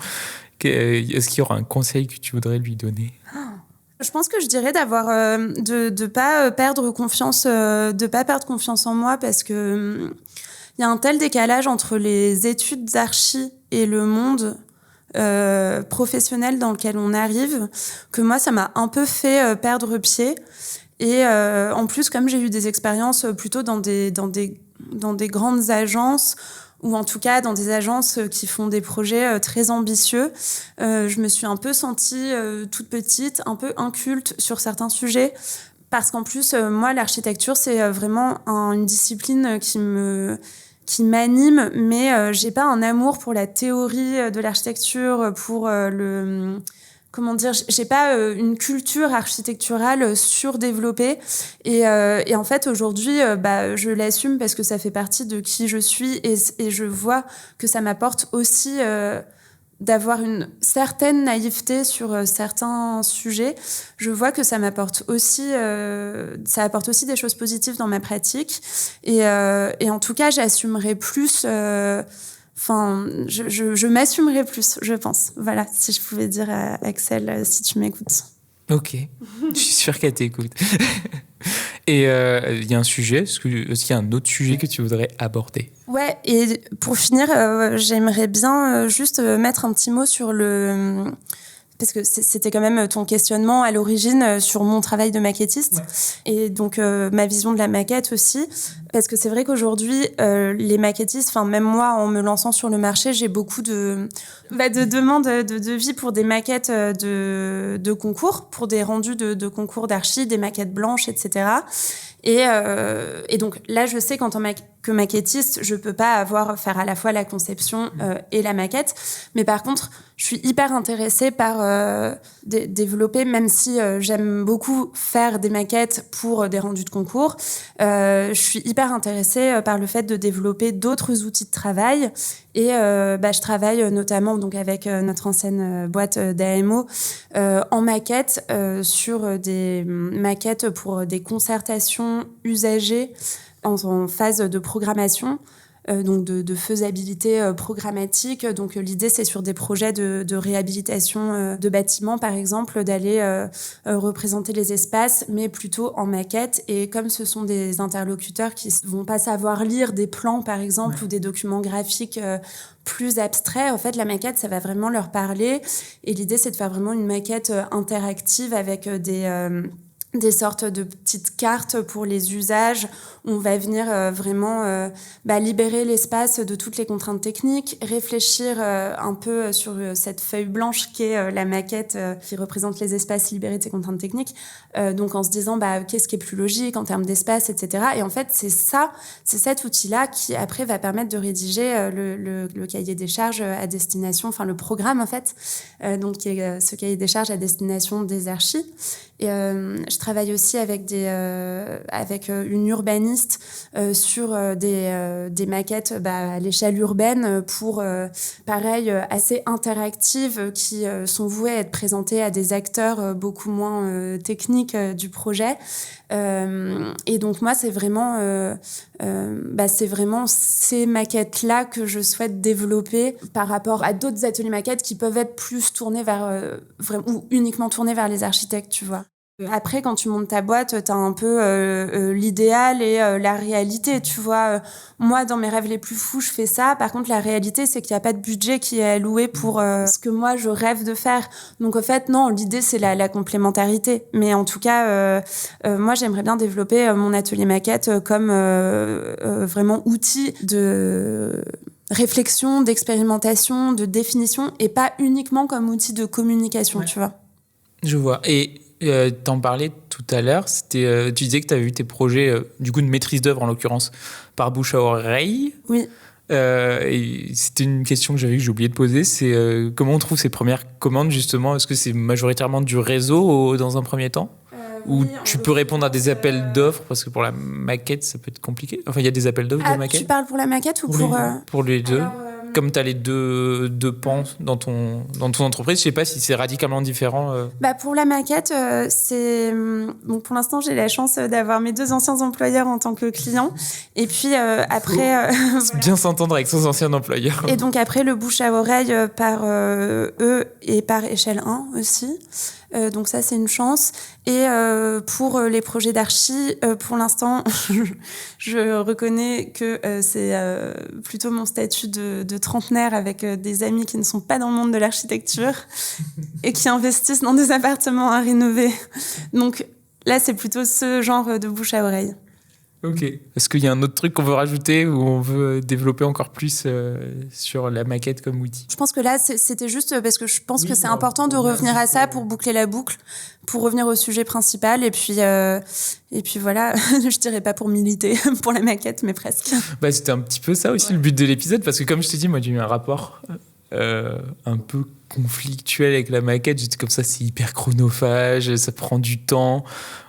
est-ce qu'il y aura un conseil que tu voudrais lui donner ? Je pense que je dirais de pas perdre confiance, de pas perdre confiance en moi, parce que il y a un tel décalage entre les études d'archi et le monde professionnel dans lequel on arrive, que moi ça m'a un peu fait perdre pied. Et en plus, comme j'ai eu des expériences plutôt dans des grandes agences, ou en tout cas dans des agences qui font des projets très ambitieux, je me suis un peu sentie toute petite, un peu inculte sur certains sujets. Parce qu'en plus, moi, l'architecture, c'est vraiment une discipline qui m'anime, mais j'ai pas un amour pour la théorie de l'architecture, pour comment dire, j'ai pas une culture architecturale surdéveloppée. Et en fait, aujourd'hui, je l'assume parce que ça fait partie de qui je suis, et je vois que ça m'apporte aussi d'avoir une certaine naïveté sur certains sujets. Je vois que ça apporte aussi des choses positives dans ma pratique. Et en tout cas, j'assumerai plus. Je m'assumerai plus, je pense. Voilà, si je pouvais dire à Axel, si tu m'écoutes. Ok, je suis sûre qu'elle t'écoute. Et il y a un sujet, est-ce qu'il y a un autre sujet que tu voudrais aborder ? Ouais, et pour finir, j'aimerais bien juste mettre un petit mot sur parce que c'était quand même ton questionnement à l'origine sur mon travail de maquettiste. Ouais. Et donc ma vision de la maquette aussi. Parce que c'est vrai qu'aujourd'hui, les maquettistes, enfin même moi, en me lançant sur le marché, j'ai beaucoup de demandes de devis pour des maquettes de concours, pour des rendus de concours d'archi, des maquettes blanches, etc. Et donc là, je sais qu'en tant que maquettiste, je peux pas faire à la fois la conception et la maquette. Mais par contre, je suis hyper intéressée par développer, même si j'aime beaucoup faire des maquettes pour des rendus de concours, je suis hyper intéressée par le fait de développer d'autres outils de travail. Et je travaille notamment donc avec notre ancienne boîte d'AMO en maquette sur des maquettes pour des concertations usagers en phase de programmation. Donc de faisabilité programmatique. Donc l'idée, c'est sur des projets de réhabilitation de bâtiments, par exemple, d'aller représenter les espaces, mais plutôt en maquette. Et comme ce sont des interlocuteurs qui vont pas savoir lire des plans, par exemple, ouais, ou des documents graphiques plus abstraits, en fait, la maquette, ça va vraiment leur parler. Et l'idée, c'est de faire vraiment une maquette interactive avec des sortes de petites cartes pour les usages. On va venir vraiment libérer l'espace de toutes les contraintes techniques, réfléchir un peu sur cette feuille blanche qui est la maquette qui représente les espaces libérés de ces contraintes techniques. Donc en se disant qu'est-ce qui est plus logique en termes d'espace, etc. Et en fait, c'est cet outil-là qui après va permettre de rédiger le cahier des charges à destination, enfin le programme en fait, donc qui est ce cahier des charges à destination des archis. Et je travaille aussi avec une urbaniste sur des maquettes à l'échelle urbaine pour, pareil, assez interactives qui sont vouées à être présentées à des acteurs beaucoup moins techniques du projet. Et donc moi, c'est vraiment ces maquettes-là que je souhaite développer par rapport à d'autres ateliers maquettes qui peuvent être plus tournés ou uniquement tournés vers les architectes, tu vois. Après, quand tu montes ta boîte, t'as un peu l'idéal et la réalité, tu vois. Moi, dans mes rêves les plus fous, je fais ça. Par contre, la réalité, c'est qu'il n'y a pas de budget qui est alloué pour ce que moi, je rêve de faire. Donc, en fait, non, l'idée, c'est la complémentarité. Mais en tout cas, moi, j'aimerais bien développer mon atelier maquette comme vraiment outil de réflexion, d'expérimentation, de définition, et pas uniquement comme outil de communication, ouais, tu vois. Je vois. Et t'en parlais tout à l'heure, tu disais que tu avais eu tes projets, du coup, de maîtrise d'œuvre, en l'occurrence, par bouche à oreille. Oui. Et c'était une question que j'ai oublié de poser, c'est comment on trouve ces premières commandes justement? Est-ce que c'est majoritairement du réseau dans un premier temps? Ou tu peux répondre à des appels d'offres, parce que pour la maquette, ça peut être compliqué. Enfin, il y a des appels d'offres de maquette. Tu parles pour la maquette ou pour les deux? Comme tu as les deux pans dans ton entreprise, je sais pas si c'est radicalement différent. Pour la maquette, pour l'instant, j'ai la chance d'avoir mes 2 anciens employeurs en tant que clients. Et puis après... bien s'entendre avec son ancien employeur. Et donc après, le bouche à oreille par eux et par échelle 1 aussi. Donc ça, c'est une chance. Et pour les projets d'archi, pour l'instant, je reconnais que c'est plutôt mon statut de trentenaire avec des amis qui ne sont pas dans le monde de l'architecture et qui investissent dans des appartements à rénover. Donc là, c'est plutôt ce genre de bouche à oreille. Ok. Est-ce qu'il y a un autre truc qu'on veut rajouter ou on veut développer encore plus sur la maquette comme outil? Je pense que là, c'était juste parce que je pense que c'est important de revenir à ça pour boucler la boucle, pour revenir au sujet principal. Et puis voilà, je dirais pas pour militer pour la maquette, mais presque. C'était un petit peu ça aussi le but de l'épisode, parce que comme je t'ai dit, moi j'ai eu un rapport un peu conflictuel avec la maquette. J'étais comme ça, c'est hyper chronophage, ça prend du temps.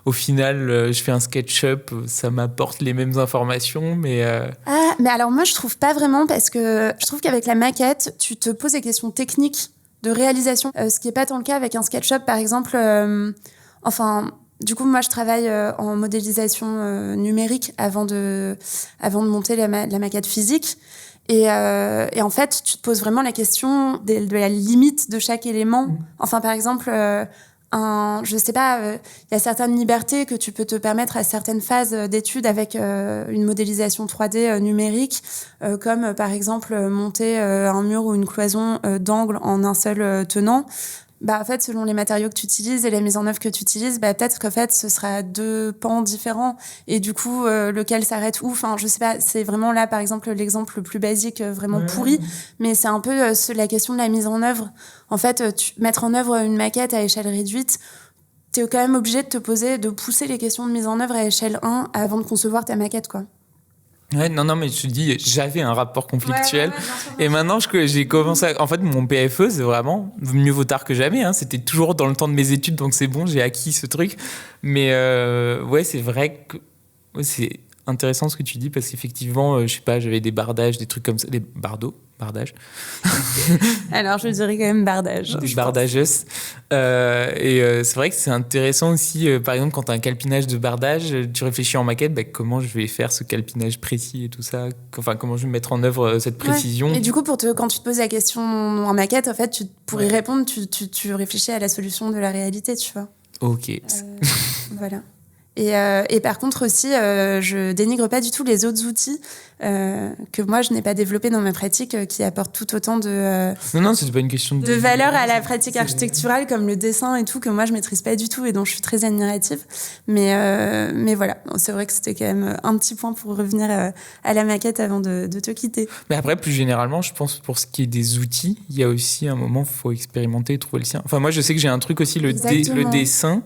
Au final, je fais un SketchUp, ça m'apporte les mêmes informations, mais... mais alors moi, je trouve pas vraiment, parce que je trouve qu'avec la maquette, tu te poses des questions techniques de réalisation, ce qui est pas tant le cas avec un SketchUp, par exemple. Du coup, moi, je travaille en modélisation numérique avant de monter la maquette physique. Et en fait, tu te poses vraiment la question de la limite de chaque élément. Enfin, par exemple, je sais pas, y a certaines libertés que tu peux te permettre à certaines phases d'études avec une modélisation 3D numérique, comme par exemple monter un mur ou une cloison d'angle en un seul tenant. En fait, selon les matériaux que tu utilises et la mise en œuvre que tu utilises, peut-être qu'en fait, ce sera 2 pans différents. Et du coup, lequel s'arrête où? Enfin, je sais pas, c'est vraiment là, par exemple, l'exemple le plus basique, vraiment pourri. Mais c'est un peu la question de la mise en œuvre. En fait, mettre en œuvre une maquette à échelle réduite, t'es quand même obligé de pousser les questions de mise en œuvre à échelle 1 avant de concevoir ta maquette, quoi. Ouais, non, mais je te dis, j'avais un rapport conflictuel. Et maintenant, j'ai commencé en fait, mon PFE, c'est vraiment mieux vaut tard que jamais. C'était toujours dans le temps de mes études, donc c'est bon, j'ai acquis ce truc. Mais c'est vrai que c'est intéressant ce que tu dis, parce qu'effectivement, je sais pas, j'avais des bardages, des trucs comme ça, des bardages. Alors, je dirais quand même bardage. Des bardages. C'est vrai que c'est intéressant aussi, par exemple, quand tu as un calpinage de bardage, tu réfléchis en maquette, comment je vais faire ce calpinage précis et tout ça, enfin, comment je vais mettre en œuvre cette précision. Et du coup, quand tu te poses la question en maquette, en fait, pour y répondre, tu réfléchis à la solution de la réalité, tu vois. Ok. Voilà. Et par contre aussi, je dénigre pas du tout les autres outils que moi je n'ai pas développés dans ma pratique, qui apportent tout autant de non, c'est pas une question de valeur à la pratique architecturale, comme le dessin et tout, que moi je maîtrise pas du tout et dont je suis très admirative. Mais voilà, c'est vrai que c'était quand même un petit point pour revenir à la maquette avant de te quitter. Mais après, plus généralement, je pense pour ce qui est des outils, il y a aussi un moment, faut expérimenter et trouver le sien. Enfin, moi, je sais que j'ai un truc aussi, le dessin.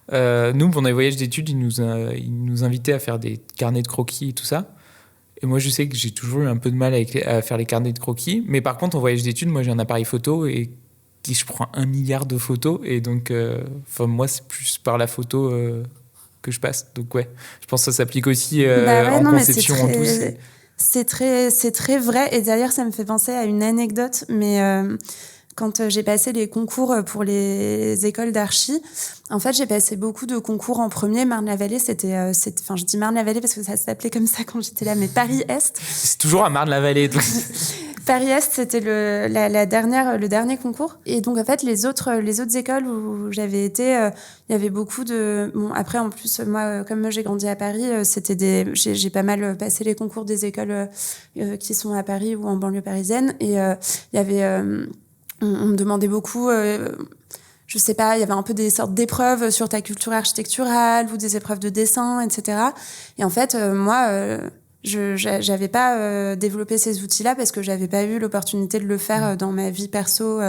Nous, pendant les voyages d'études, ils nous invitaient à faire des carnets de croquis et tout ça. Et moi, je sais que j'ai toujours eu un peu de mal à faire les carnets de croquis. Mais par contre, en voyage d'études, moi, j'ai un appareil photo et je prends 1 milliard de photos. Et donc, moi, c'est plus par la photo que je passe. Donc, ouais, je pense que ça s'applique aussi en conception en tout. C'est très vrai. Et d'ailleurs, ça me fait penser à une anecdote, mais... Quand j'ai passé les concours pour les écoles d'archi, en fait, j'ai passé beaucoup de concours en premier. Marne-la-Vallée, je dis Marne-la-Vallée parce que ça s'appelait comme ça quand j'étais là, mais Paris-Est. C'est toujours à Marne-la-Vallée. Paris-Est, c'était le dernier concours. Et donc, en fait, les autres écoles où j'avais été, il y avait beaucoup de... Bon, après, en plus, moi, comme j'ai grandi à Paris, j'ai pas mal passé les concours des écoles qui sont à Paris ou en banlieue parisienne. Et il y avait... On me demandait beaucoup, je sais pas, il y avait un peu des sortes d'épreuves sur ta culture architecturale ou des épreuves de dessin, etc. Et en fait, moi, j'avais pas développé ces outils-là parce que j'avais pas eu l'opportunité de le faire dans ma vie perso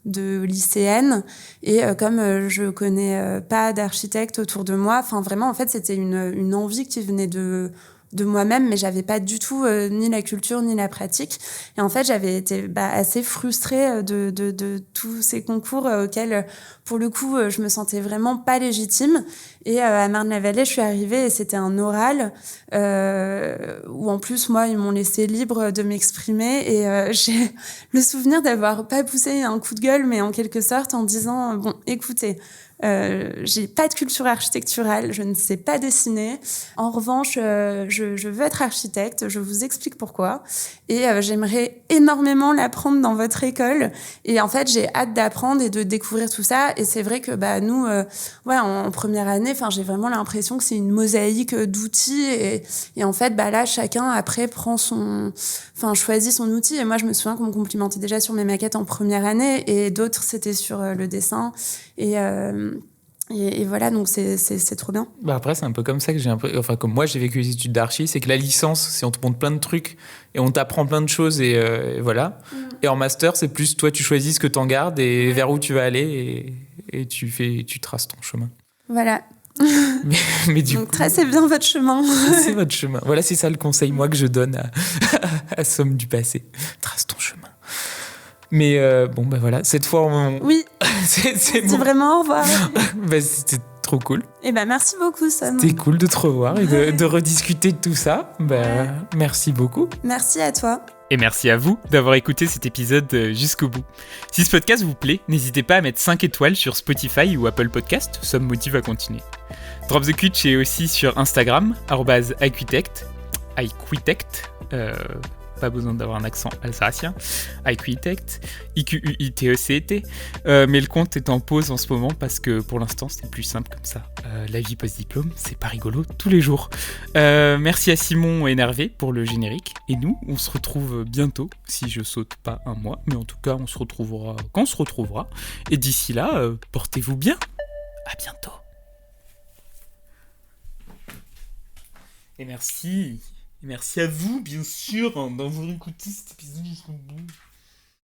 de lycéenne. Et comme je connais pas d'architecte autour de moi, enfin vraiment, en fait, c'était une envie qui venait de de moi-même, mais j'avais pas du tout ni la culture ni la pratique. Et en fait, j'avais été assez frustrée de tous ces concours auxquels, pour le coup, je me sentais vraiment pas légitime. Et à Marne-la-Vallée, je suis arrivée et c'était un oral où en plus, moi, ils m'ont laissé libre de m'exprimer. Et j'ai le souvenir d'avoir pas poussé un coup de gueule, mais en quelque sorte en disant, bon, écoutez, j'ai pas de culture architecturale, je ne sais pas dessiner. En revanche, je veux être architecte, je vous explique pourquoi. Et j'aimerais énormément l'apprendre dans votre école. Et en fait, j'ai hâte d'apprendre et de découvrir tout ça. Et c'est vrai que nous, en première année, j'ai vraiment l'impression que c'est une mosaïque d'outils. Et en fait, là, chacun après choisit son outil. Et moi, je me souviens qu'on me complimentait déjà sur mes maquettes en première année, et d'autres c'était sur le dessin. Et voilà, donc c'est trop bien. Après, c'est un peu comme ça que comme moi j'ai vécu les études d'archi, c'est que la licence, c'est on te montre plein de trucs et on t'apprend plein de choses et voilà. Et en master, c'est plus toi, tu choisis ce que t'en gardes et vers où tu vas aller et tu traces ton chemin. Voilà. Mais du donc coup, tracez bien votre chemin. C'est votre chemin. Voilà, c'est ça le conseil, moi, que je donne à Somme du passé. Trace ton chemin. Mais voilà, cette fois, Oui. c'est bon. Vraiment au revoir. C'était trop cool. Et merci beaucoup, Somme. C'était cool de te revoir et de rediscuter de tout ça. Merci beaucoup. Merci à toi. Et merci à vous d'avoir écouté cet épisode jusqu'au bout. Si ce podcast vous plaît, n'hésitez pas à mettre 5 étoiles sur Spotify ou Apple Podcast, ça me motive à continuer. Drop the Quitch est aussi sur Instagram, @iquitect, pas besoin d'avoir un accent alsacien, iquitect, IQUITECT, mais le compte est en pause en ce moment parce que pour l'instant c'est plus simple comme ça. La vie post-diplôme, c'est pas rigolo tous les jours. Merci à Simon et Hervé pour le générique, et nous, on se retrouve bientôt, si je saute pas un mois, mais en tout cas on se retrouvera quand on se retrouvera, et d'ici là, portez-vous bien, à bientôt. Et merci à vous, bien sûr, d'avoir écouté cet épisode jusqu'au bout.